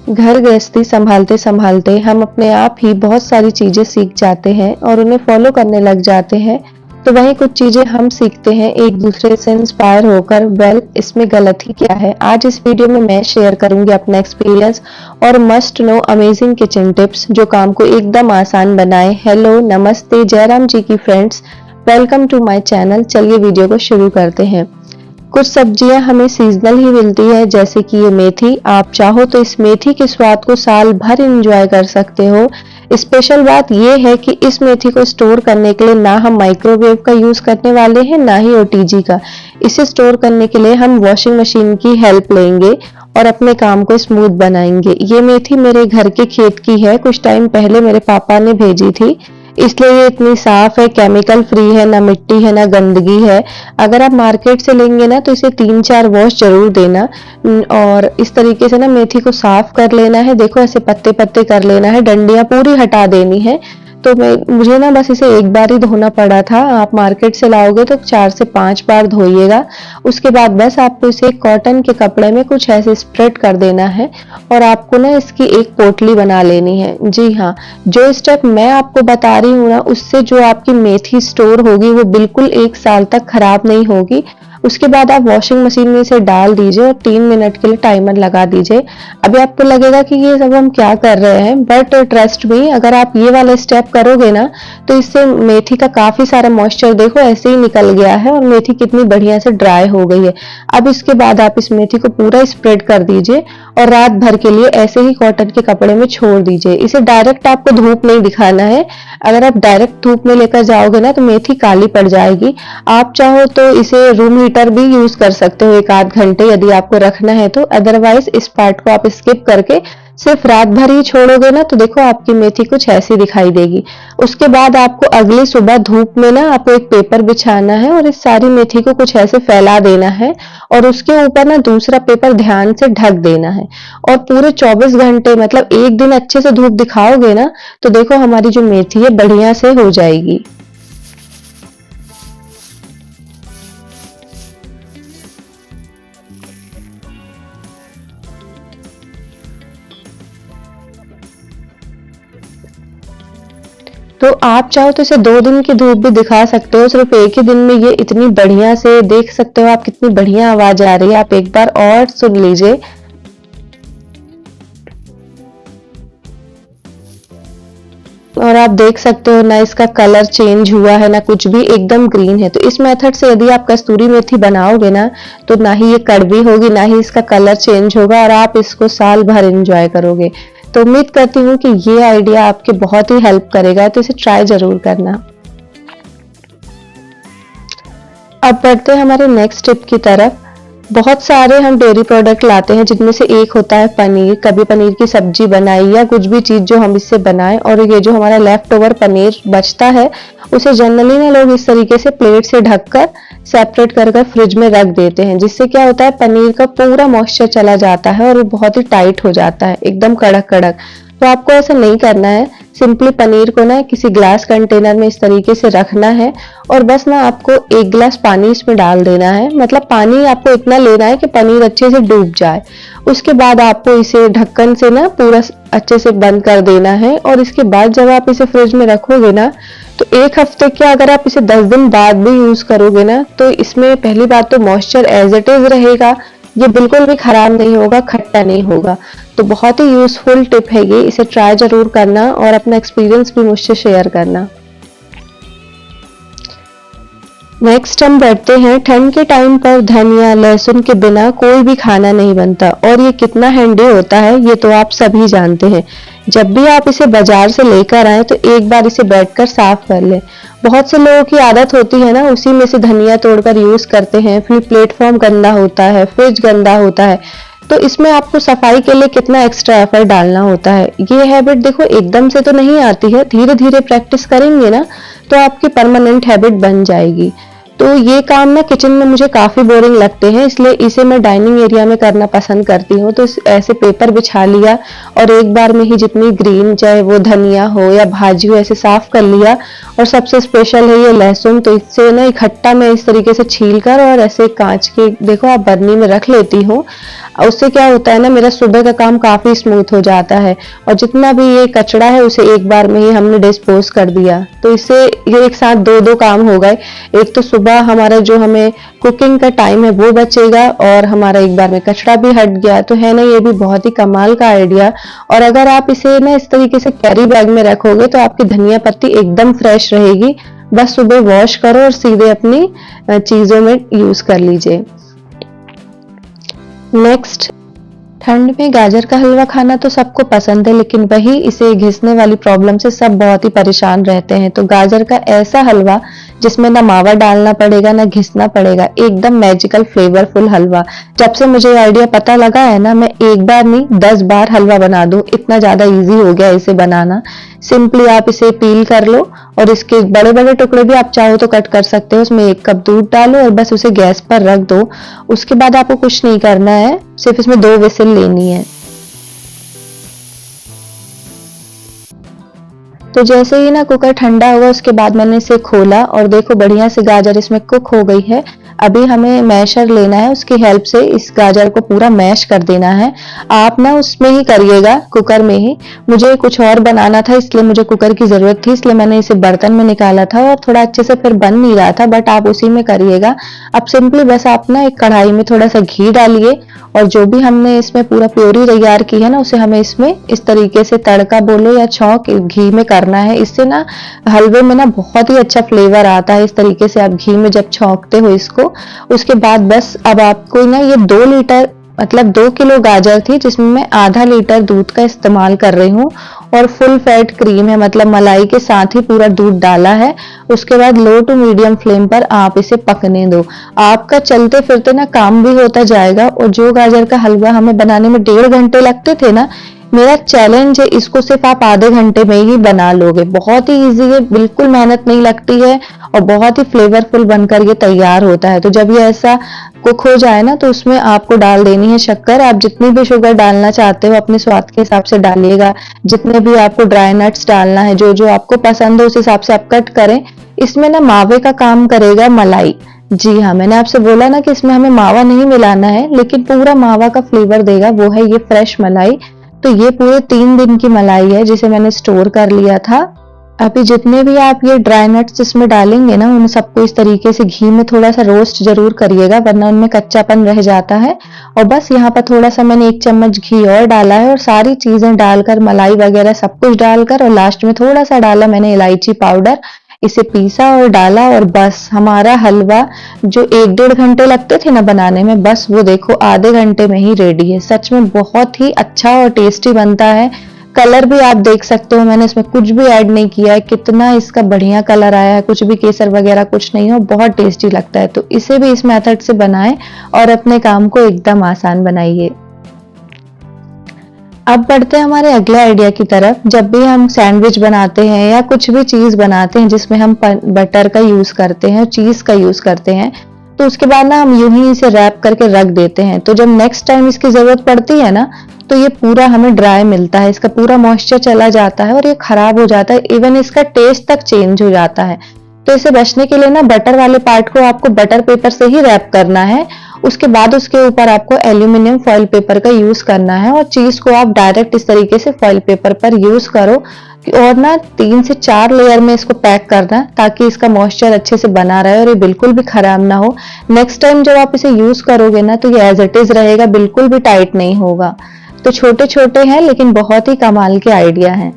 घर गृहस्थी संभालते संभालते हम अपने आप ही बहुत सारी चीजें सीख जाते हैं और उन्हें फॉलो करने लग जाते हैं। तो वहीं कुछ चीजें हम सीखते हैं एक दूसरे से इंस्पायर होकर। इसमें गलत ही क्या है। आज इस वीडियो में मैं शेयर करूंगी अपना एक्सपीरियंस और must know amazing kitchen tips जो काम को एकदम आसान बनाए। हेलो, नमस्ते, जयराम जी की friends, welcome to my channel. चलिए वीडियो को शुरू करते हैं। कुछ सब्जियां हमें सीजनल ही मिलती है, जैसे कि ये मेथी। आप चाहो तो इस मेथी के स्वाद को साल भर एंजॉय कर सकते हो। स्पेशल बात ये है कि इस मेथी को स्टोर करने के लिए ना हम माइक्रोवेव का यूज करने वाले हैं, ना ही ओटीजी का। इसे स्टोर करने के लिए हम वॉशिंग मशीन की हेल्प लेंगे और अपने काम को स्मूथ बनाएंगे। ये मेथी मेरे घर के खेत की है, कुछ टाइम पहले मेरे पापा ने भेजी थी, इसलिए ये इतनी साफ है, केमिकल फ्री है, ना मिट्टी है ना गंदगी है। अगर आप मार्केट से लेंगे ना तो इसे 3-4 वॉश जरूर देना। और इस तरीके से ना मेथी को साफ कर लेना है। देखो ऐसे पत्ते पत्ते कर लेना है, डंडियां पूरी हटा देनी है। तो मुझे ना बस इसे एक बार ही धोना पड़ा था। आप मार्केट से लाओगे तो 4 से 5 बार धोइएगा। उसके बाद बस आपको इसे कॉटन के कपड़े में कुछ ऐसे स्प्रेड कर देना है और आपको ना इसकी एक पोटली बना लेनी है। जी हाँ, जो स्टेप मैं आपको बता रही हूँ ना, उससे जो आपकी मेथी स्टोर होगी वो बिल्कुल 1 साल तक खराब नहीं होगी। उसके बाद आप वॉशिंग मशीन में इसे डाल दीजिए और 3 मिनट के लिए टाइमर लगा दीजिए। अभी आपको लगेगा कि ये सब हम क्या कर रहे हैं, बट ट्रस्ट मी, अगर आप ये वाला स्टेप करोगे ना तो इससे मेथी का काफी सारा मॉइस्चर देखो ऐसे ही निकल गया है और मेथी कितनी बढ़िया से ड्राई हो गई है। अब इसके बाद आप इस मेथी को पूरा स्प्रेड कर दीजिए और रात भर के लिए ऐसे ही कॉटन के कपड़े में छोड़ दीजिए। इसे डायरेक्ट आपको धूप नहीं दिखाना है। अगर आप डायरेक्ट धूप में लेकर जाओगे ना तो मेथी काली पड़ जाएगी। आप चाहो तो इसे रूम हीटर भी यूज कर सकते हो 1-8 घंटे, यदि आपको रखना है तो। अदरवाइज इस पार्ट को आप स्किप करके सिर्फ रात भर ही छोड़ोगे ना तो देखो आपकी मेथी कुछ ऐसी दिखाई देगी। उसके बाद आपको अगली सुबह धूप में ना आपको एक पेपर बिछाना है और इस सारी मेथी को कुछ ऐसे फैला देना है और उसके ऊपर ना दूसरा पेपर ध्यान से ढक देना है। और पूरे 24 घंटे मतलब एक दिन अच्छे से धूप दिखाओगे ना तो देखो हमारी जो मेथी है बढ़िया से हो जाएगी। तो आप चाहो तो इसे 2 दिन की धूप भी दिखा सकते हो। सिर्फ एक ही दिन में ये इतनी बढ़िया से देख सकते हो आप, कितनी बढ़िया आवाज आ रही है। आप एक बार और सुन लीजिए। और आप देख सकते हो ना इसका कलर चेंज हुआ है ना कुछ भी, एकदम ग्रीन है। तो इस मेथड से यदि आप कस्तूरी मेथी बनाओगे ना तो ना ही ये कड़वी होगी, ना ही इसका कलर चेंज होगा और आप इसको साल भर एंजॉय करोगे। तो उम्मीद करती हूँ कि ये आइडिया आपके बहुत ही हेल्प करेगा, तो इसे ट्राई जरूर करना। अब बढ़ते हैं हमारे नेक्स्ट टिप की तरफ। बहुत सारे हम डेयरी प्रोडक्ट लाते हैं जिनमें से एक होता है पनीर। कभी पनीर की सब्जी बनाई या कुछ भी चीज जो हम इससे बनाएं, और ये जो हमारा लेफ्ट ओवर पनीर बचता है उसे जनरली ना लोग इस तरीके से प्लेट से ढककर सेपरेट कर फ्रिज में रख देते हैं, जिससे क्या होता है पनीर का पूरा मॉइस्चर चला जाता है और वो बहुत ही टाइट हो जाता है, एकदम कड़क कड़क। तो आपको ऐसा नहीं करना है। सिंपली पनीर को ना किसी ग्लास कंटेनर में इस तरीके से रखना है और बस ना आपको 1 गिलास पानी इसमें डाल देना है। मतलब पानी आपको इतना लेना है कि पनीर अच्छे से डूब जाए। उसके बाद आपको इसे ढक्कन से ना पूरा अच्छे से बंद कर देना है और इसके बाद जब आप इसे फ्रिज में रखोगे ना तो 1 हफ्ते क्या, अगर आप इसे 10 दिन बाद भी यूज करोगे ना तो इसमें पहली बात तो मॉइस्चर एज इट इज रहेगा, ये बिल्कुल भी खराब नहीं होगा, खट्टा नहीं होगा। तो बहुत ही यूजफुल टिप है ये, इसे ट्राई जरूर करना और अपना एक्सपीरियंस भी मुझसे शेयर करना। नेक्स्ट हम बढ़ते हैं। ठंड के टाइम पर धनिया लहसुन के बिना कोई भी खाना नहीं बनता और ये कितना हैंडी होता है ये तो आप सभी जानते हैं। जब भी आप इसे बाजार से लेकर आए तो एक बार इसे बैठकर साफ कर लें। बहुत से लोगों की आदत होती है ना उसी में से धनिया तोड़कर यूज करते हैं, फिर प्लेटफॉर्म गंदा होता है, फ्रिज गंदा होता है, तो इसमें आपको सफाई के लिए कितना एक्स्ट्रा एफर्ट डालना होता है। ये हैबिट देखो एकदम से तो नहीं आती है, धीरे धीरे प्रैक्टिस करेंगे ना तो आपकी परमानेंट हैबिट बन जाएगी। तो ये काम ना किचन में मुझे काफी बोरिंग लगते हैं, इसलिए इसे मैं डाइनिंग एरिया में करना पसंद करती हूँ। तो ऐसे पेपर बिछा लिया और एक बार में ही जितनी ग्रीन, चाहे वो धनिया हो या भाजी हो, ऐसे साफ कर लिया। और सबसे स्पेशल है ये लहसुन, तो इससे ना इकट्ठा मैं इस तरीके से छील कर और ऐसे कांच के देखो आप बरनी में रख लेती हूँ। उससे क्या होता है ना, मेरा सुबह का काम काफी स्मूथ हो जाता है और जितना भी ये कचरा है उसे एक बार में ही हमने डिस्पोज कर दिया। तो इससे ये एक साथ दो दो काम हो गए। एक तो सुबह हमारा जो हमें कुकिंग का टाइम है वो बचेगा और हमारा एक बार में कचरा भी हट गया। तो है ना, ये भी बहुत ही कमाल का आइडिया। और अगर आप इसे ना इस तरीके से कैरी बैग में रखोगे तो आपकी धनिया पत्ती एकदम फ्रेश रहेगी। बस सुबह वॉश करो और सीधे अपनी चीजों में यूज कर लीजिए। नेक्स्ट, ठंड में गाजर का हलवा खाना तो सबको पसंद है, लेकिन वही इसे घिसने वाली प्रॉब्लम से सब बहुत ही परेशान रहते हैं। तो गाजर का ऐसा हलवा जिसमें ना मावा डालना पड़ेगा ना घिसना पड़ेगा, एकदम मैजिकल फ्लेवरफुल हलवा। जब से मुझे ये आइडिया पता लगा है ना, मैं एक बार नहीं 10 बार हलवा बना दूं, इतना ज्यादा इजी हो गया इसे बनाना। सिंपली आप इसे पील कर लो और इसके बड़े बड़े टुकड़े भी आप चाहो तो कट कर सकते हो। उसमें 1 कप दूध डालो और बस उसे गैस पर रख दो। उसके बाद आपको कुछ नहीं करना है, सिर्फ इसमें 2 विसिल लेनी है। तो जैसे ही ना कुकर ठंडा हुआ उसके बाद मैंने इसे खोला और देखो बढ़िया से गाजर इसमें कुक हो गई है। अभी हमें मैशर लेना है, उसकी हेल्प से इस गाजर को पूरा मैश कर देना है। आप ना उसमें ही करिएगा, कुकर में ही। मुझे कुछ और बनाना था इसलिए मुझे कुकर की जरूरत थी, इसलिए मैंने इसे बर्तन में निकाला था और थोड़ा अच्छे से फिर बन नहीं रहा था, बट आप उसी में करिएगा। अब सिंपली बस आप ना एक कढ़ाई में थोड़ा सा घी डालिए और जो भी हमने इसमें पूरा प्योरी तैयार की है ना, उसे हमें इसमें इस तरीके से तड़का बोलो या छौंक घी में करना है। इससे ना हलवे में ना बहुत ही अच्छा फ्लेवर आता है। इस तरीके से आप घी में जब छौंकते हो इसको, उसके बाद बस अब आपको ना ये 2 लीटर मतलब 2 किलो गाजर थी जिसमें मैं आधा लीटर दूध का इस्तेमाल कर रही हूँ और फुल फैट क्रीम है, मतलब मलाई के साथ ही पूरा दूध डाला है। उसके बाद लो टू मीडियम फ्लेम पर आप इसे पकने दो। आपका चलते फिरते ना काम भी होता जाएगा। और जो गाजर का हलवा हमें बनाने में 1.5 घंटे लगते थे ना, मेरा चैलेंज है इसको सिर्फ आप आधे घंटे में ही बना लोगे। बहुत ही इजी है, बिल्कुल मेहनत नहीं लगती है और बहुत ही फ्लेवरफुल बनकर ये तैयार होता है। तो जब ये ऐसा कुक हो जाए ना, तो उसमें आपको डाल देनी है शक्कर। आप जितनी भी शुगर डालना चाहते हो अपने स्वाद के हिसाब से डालिएगा। जितने भी आपको ड्राई नट्स डालना है, जो जो आपको पसंद हो उस हिसाब से आप कट करें। इसमें ना मावे का काम करेगा मलाई। जी हाँ, मैंने आपसे बोला ना कि इसमें हमें मावा नहीं मिलाना है, लेकिन पूरा मावा का फ्लेवर देगा वो है ये फ्रेश मलाई। तो ये पूरे 3 दिन की मलाई है जिसे मैंने स्टोर कर लिया था। अभी जितने भी आप ये ड्राई नट्स इसमें डालेंगे ना, उन सबको इस तरीके से घी में थोड़ा सा रोस्ट जरूर करिएगा, वरना उनमें कच्चापन रह जाता है। और बस यहाँ पर थोड़ा सा मैंने 1 चम्मच घी और डाला है और सारी चीजें डालकर, मलाई वगैरह सब कुछ डालकर, और लास्ट में थोड़ा सा डाला मैंने इलायची पाउडर। इसे पीसा और डाला और बस हमारा हलवा जो 1-1.5 घंटे लगते थे ना बनाने में, बस वो देखो आधे घंटे में ही रेडी है। सच में बहुत ही अच्छा और टेस्टी बनता है। कलर भी आप देख सकते हो, मैंने इसमें कुछ भी ऐड नहीं किया है, कितना इसका बढ़िया कलर आया है, कुछ भी केसर वगैरह कुछ नहीं हो, बहुत टेस्टी लगता है। तो इसे भी इस मेथड से बनाएं और अपने काम को एकदम आसान बनाइए। अब बढ़ते हैं हमारे अगले आइडिया की तरफ। जब भी हम सैंडविच बनाते हैं या कुछ भी चीज बनाते हैं जिसमें हम बटर का यूज करते हैं, चीज का यूज करते हैं, तो उसके बाद ना हम यूं ही इसे रैप करके रख देते हैं। तो जब नेक्स्ट टाइम इसकी जरूरत पड़ती है ना, तो ये पूरा हमें ड्राई मिलता है, इसका पूरा मॉइस्चर चला जाता है और ये खराब हो जाता है, इवन इसका टेस्ट तक चेंज हो जाता है। तो इसे बचने के लिए ना बटर वाले पार्ट को आपको बटर पेपर से ही रैप करना है। उसके बाद उसके ऊपर आपको एल्यूमिनियम फॉइल पेपर का यूज करना है और चीज को आप डायरेक्ट इस तरीके से फॉइल पेपर पर यूज करो और ना 3 से 4 लेयर में इसको पैक करना, ताकि इसका मॉइस्चर अच्छे से बना रहे और ये बिल्कुल भी खराब ना हो। नेक्स्ट टाइम जब आप इसे यूज करोगे ना, तो ये एज इट इज रहेगा, बिल्कुल भी टाइट नहीं होगा। तो छोटे छोटे हैं लेकिन बहुत ही कमाल के आइडिया हैं।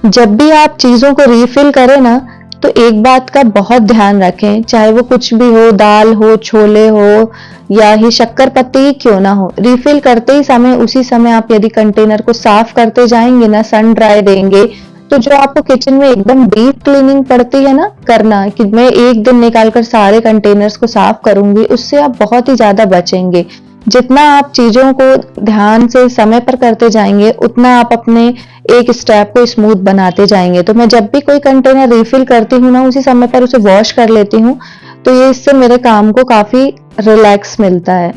जब भी आप चीजों को रीफिल करें ना, तो एक बात का बहुत ध्यान रखें, चाहे वो कुछ भी हो, दाल हो, छोले हो या ही शक्कर पत्ती ही क्यों ना हो, रिफिल करते ही समय उसी समय आप यदि कंटेनर को साफ करते जाएंगे ना, सन ड्राई देंगे, तो जो आपको किचन में एकदम डीप क्लीनिंग पड़ती है ना करना, कि मैं एक दिन निकालकर सारे कंटेनर्स को साफ करूंगी, उससे आप बहुत ही ज्यादा बचेंगे। जितना आप चीजों को ध्यान से समय पर करते जाएंगे, उतना आप अपने एक स्टेप को स्मूथ बनाते जाएंगे। तो मैं जब भी कोई कंटेनर रिफिल करती हूँ ना, उसी समय पर उसे वॉश कर लेती हूँ, तो ये इससे मेरे काम को काफी रिलैक्स मिलता है।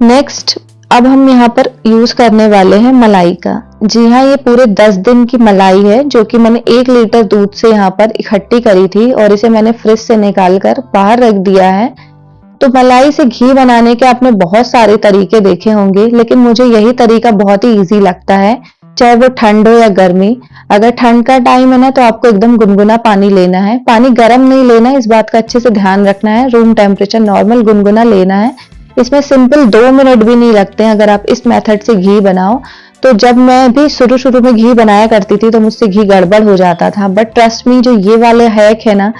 नेक्स्ट, अब हम यहाँ पर यूज करने वाले हैं मलाई का। जी हाँ, ये पूरे 10 दिन की मलाई है, जो कि मैंने 1 लीटर दूध से यहाँ पर इकट्ठी करी थी और इसे मैंने फ्रिज से निकाल कर बाहर रख दिया है। तो मलाई से घी बनाने के आपने बहुत सारे तरीके देखे होंगे, लेकिन मुझे यही तरीका बहुत ही ईज़ी लगता है, चाहे वो ठंड हो या गर्मी। अगर ठंड का टाइम है ना, तो आपको एकदम गुनगुना पानी लेना है। पानी गर्म नहीं लेना है, इस बात का अच्छे से ध्यान रखना है। रूम टेम्परेचर नॉर्मल गुनगुना लेना है। इसमें सिंपल 2 मिनट भी नहीं लगते हैं अगर आप इस मेथड से घी बनाओ। तो जब मैं भी शुरू-शुरू में घी बनाया करती थी, तो मुझसे घी गड़बड़ हो जाता था। बट ट्रस्ट मी, जो ये वाले हैक है ना,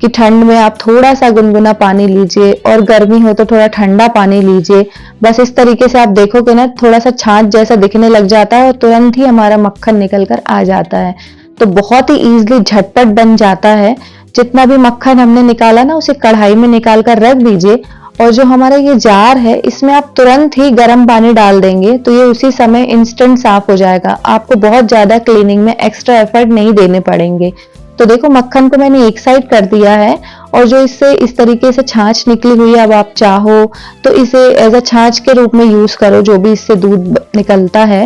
कि ठंड में आप थोड़ा-सा गुनगुना पानी लीजिए और गर्मी हो तो थोड़ा ठंडा पानी लीजिए। बस इस तरीके से आप देखोगे ना, थोड़ा-सा छाछ जैसा दिखने लग जाता है और तुरंत ही हमारा मक्खन निकल कर आ जाता है। तो बहुत ही ईज़िली झटपट बन जाता है। जितना भी मक्खन हमने निकाला ना, उसे कढ़ाई में निकाल कर रख दीजिए और जो हमारा ये जार है, इसमें आप तुरंत ही गर्म पानी डाल देंगे तो ये उसी समय इंस्टेंट साफ हो जाएगा। आपको बहुत ज़्यादा क्लीनिंग में एक्स्ट्रा एफर्ट नहीं देने पड़ेंगे। तो देखो, मक्खन को मैंने एक साइड कर दिया है और जो इससे इस तरीके से छाछ निकली हुई है, अब आप चाहो तो इसे एज अ छाछ के रूप में यूज करो। जो भी इससे दूध निकलता है,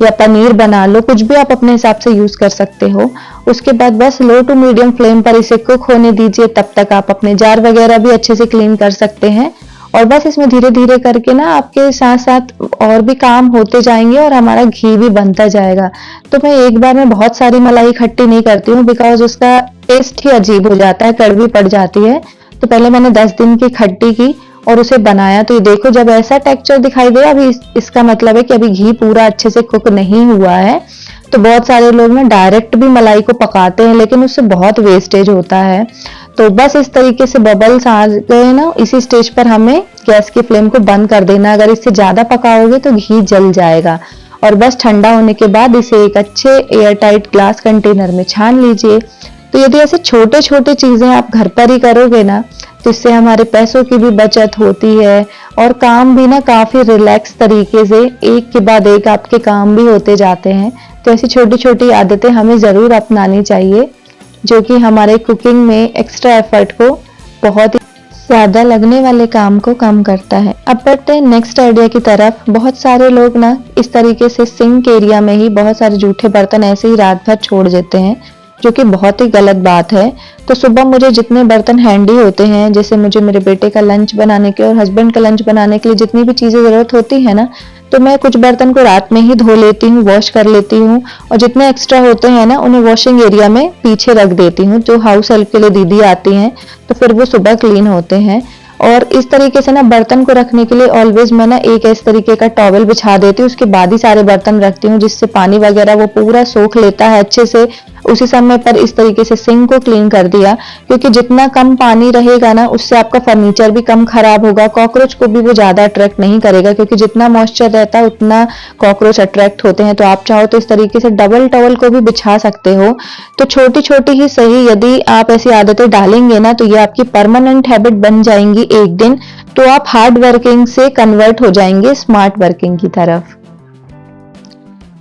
या पनीर बना लो, कुछ भी आप अपने हिसाब से यूज कर सकते हो। उसके बाद बस लो टू मीडियम फ्लेम पर इसे कुक होने दीजिए। तब तक आप अपने जार वगैरह भी अच्छे से क्लीन कर सकते हैं और बस इसमें धीरे धीरे करके ना आपके साथ साथ और भी काम होते जाएंगे और हमारा घी भी बनता जाएगा। तो मैं एक बार में बहुत सारी मलाई इकट्ठी नहीं करती हूँ, बिकॉज उसका टेस्ट ही अजीब हो जाता है, कड़वी पड़ जाती है। तो पहले मैंने 10 दिन की इकट्ठी की और उसे बनाया। तो ये देखो, जब ऐसा टेक्सचर दिखाई दे, अभी इसका मतलब है कि अभी घी पूरा अच्छे से कुक नहीं हुआ है। तो बहुत सारे लोग ना डायरेक्ट भी मलाई को पकाते हैं, लेकिन उससे बहुत वेस्टेज होता है। तो बस इस तरीके से बबल्स आ गए ना, इसी स्टेज पर हमें गैस की फ्लेम को बंद कर देना। अगर इससे ज्यादा पकाओगे तो घी जल जाएगा। और बस ठंडा होने के बाद इसे एक अच्छे एयर टाइट ग्लास कंटेनर में छान लीजिए। तो यदि ऐसे छोटे छोटे चीजें आप घर पर ही करोगे ना, तो इससे हमारे पैसों की भी बचत होती है और काम भी ना काफी रिलैक्स तरीके से एक के बाद एक आपके काम भी होते जाते हैं। तो ऐसी छोटी छोटी आदतें हमें जरूर अपनानी चाहिए, जो कि हमारे कुकिंग में एक्स्ट्रा एफर्ट को, बहुत ही ज्यादा लगने वाले काम को कम करता है। अब बढ़ते हैं नेक्स्ट आइडिया की तरफ। बहुत सारे लोग ना इस तरीके से सिंक एरिया में ही बहुत सारे जूठे बर्तन ऐसे ही रात भर छोड़ देते हैं, जो कि बहुत ही गलत बात है। तो सुबह मुझे जितने बर्तन हैंडी होते हैं, जैसे मुझे मेरे बेटे का लंच बनाने के और हस्बैंड का लंच बनाने के लिए जितनी भी चीजें जरूरत होती है ना, तो मैं कुछ बर्तन को रात में ही धो लेती हूँ, वॉश कर लेती हूँ और जितने एक्स्ट्रा होते हैं ना, उन्हें वॉशिंग एरिया में पीछे रख देती हूँ। जो हाउस हेल्प के लिए दीदी आती हैं, तो फिर वो सुबह क्लीन होते हैं। और इस तरीके से ना बर्तन को रखने के लिए ऑलवेज मैं ना एक इस तरीके का टॉवल बिछा देती हूँ, उसके बाद ही सारे बर्तन रखती हूँ, जिससे पानी वगैरह वो पूरा सोख लेता है अच्छे से। उसी समय पर इस तरीके से सिंक को क्लीन कर दिया, क्योंकि जितना कम पानी रहेगा ना, उससे आपका फर्नीचर भी कम खराब होगा। कॉकरोच को भी वो ज्यादा अट्रैक्ट नहीं करेगा, क्योंकि जितना मॉइस्चर रहता है उतना कॉकरोच अट्रैक्ट होते हैं। तो आप चाहो तो इस तरीके से डबल टॉवल को भी बिछा सकते हो। तो छोटी छोटी ही सही, यदि आप ऐसी आदतें डालेंगे ना, तो ये आपकी परमानेंट हैबिट बन जाएंगी एक दिन। तो आप हार्ड वर्किंग से कन्वर्ट हो जाएंगे स्मार्ट वर्किंग की तरफ।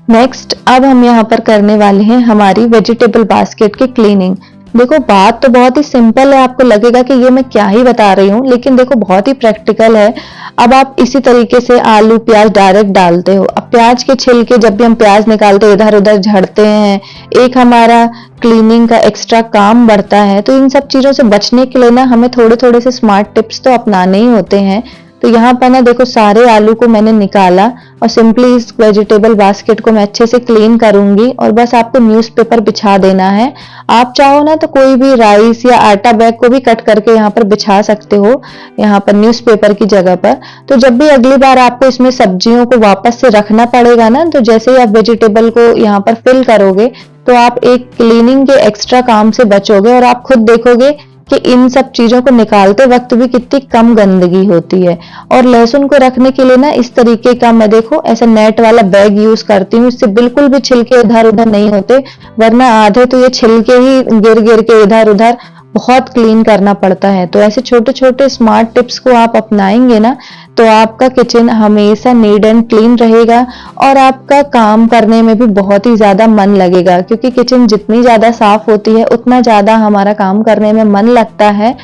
नेक्स्ट, अब हम यहाँ पर करने वाले हैं हमारी वेजिटेबल बास्केट की क्लीनिंग। देखो, बात तो बहुत ही सिंपल है, आपको लगेगा कि ये मैं क्या ही बता रही हूँ, लेकिन देखो बहुत ही प्रैक्टिकल है। अब आप इसी तरीके से आलू प्याज डायरेक्ट डालते हो। अब प्याज के छिलके, जब भी हम प्याज निकालते हैं, इधर उधर झड़ते हैं, एक हमारा क्लीनिंग का एक्स्ट्रा काम बढ़ता है। तो इन सब चीजों से बचने के लिए ना हमें थोड़े थोड़े से स्मार्ट टिप्स तो अपनाने ही होते हैं। तो यहाँ पर ना देखो, सारे आलू को मैंने निकाला और सिंपली इस वेजिटेबल बास्केट को मैं अच्छे से क्लीन करूंगी और बस आपको न्यूज़पेपर बिछा देना है। आप चाहो ना तो कोई भी राइस या आटा बैग को भी कट करके यहाँ पर बिछा सकते हो, यहाँ पर न्यूज़पेपर की जगह पर। तो जब भी अगली बार आपको इसमें सब्जियों को वापस से रखना पड़ेगा ना, तो जैसे ही आप वेजिटेबल को यहाँ पर फिल करोगे, तो आप एक क्लीनिंग के एक्स्ट्रा काम से बचोगे और आप खुद देखोगे कि इन सब चीजों को निकालते वक्त भी कितनी कम गंदगी होती है। और लहसुन को रखने के लिए ना इस तरीके का मैं देखो ऐसा नेट वाला बैग यूज करती हूँ, इससे बिल्कुल भी छिलके इधर उधर नहीं होते, वरना आधे तो ये छिलके ही गिर गिर के इधर उधर बहुत क्लीन करना पड़ता है। तो ऐसे छोटे छोटे स्मार्ट टिप्स को आप अपनाएंगे ना, तो आपका किचन हमेशा नीट एंड क्लीन रहेगा और आपका काम करने में भी बहुत ही ज्यादा मन लगेगा, क्योंकि किचन जितनी ज्यादा साफ होती है उतना ज्यादा हमारा काम करने में मन लगता है।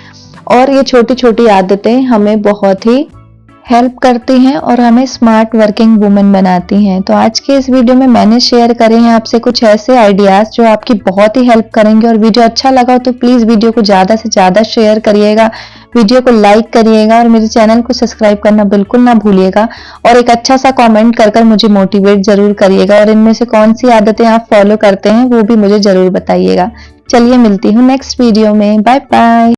और ये छोटी छोटी आदतें हमें बहुत ही हेल्प करती हैं और हमें स्मार्ट वर्किंग वुमेन बनाती हैं। तो आज के इस वीडियो में मैंने शेयर करे हैं आपसे कुछ ऐसे आइडियाज जो आपकी बहुत ही हेल्प करेंगे। और वीडियो अच्छा लगा तो प्लीज वीडियो को ज्यादा से ज्यादा शेयर करिएगा। वीडियो को लाइक करिएगा और मेरे चैनल को सब्सक्राइब करना बिल्कुल ना भूलिएगा और एक अच्छा सा कमेंट कर मुझे मोटिवेट जरूर करिएगा और इनमें से कौन सी आदतें आप फॉलो करते हैं वो भी मुझे जरूर बताइएगा। चलिए मिलती हूँ नेक्स्ट वीडियो में। Bye bye.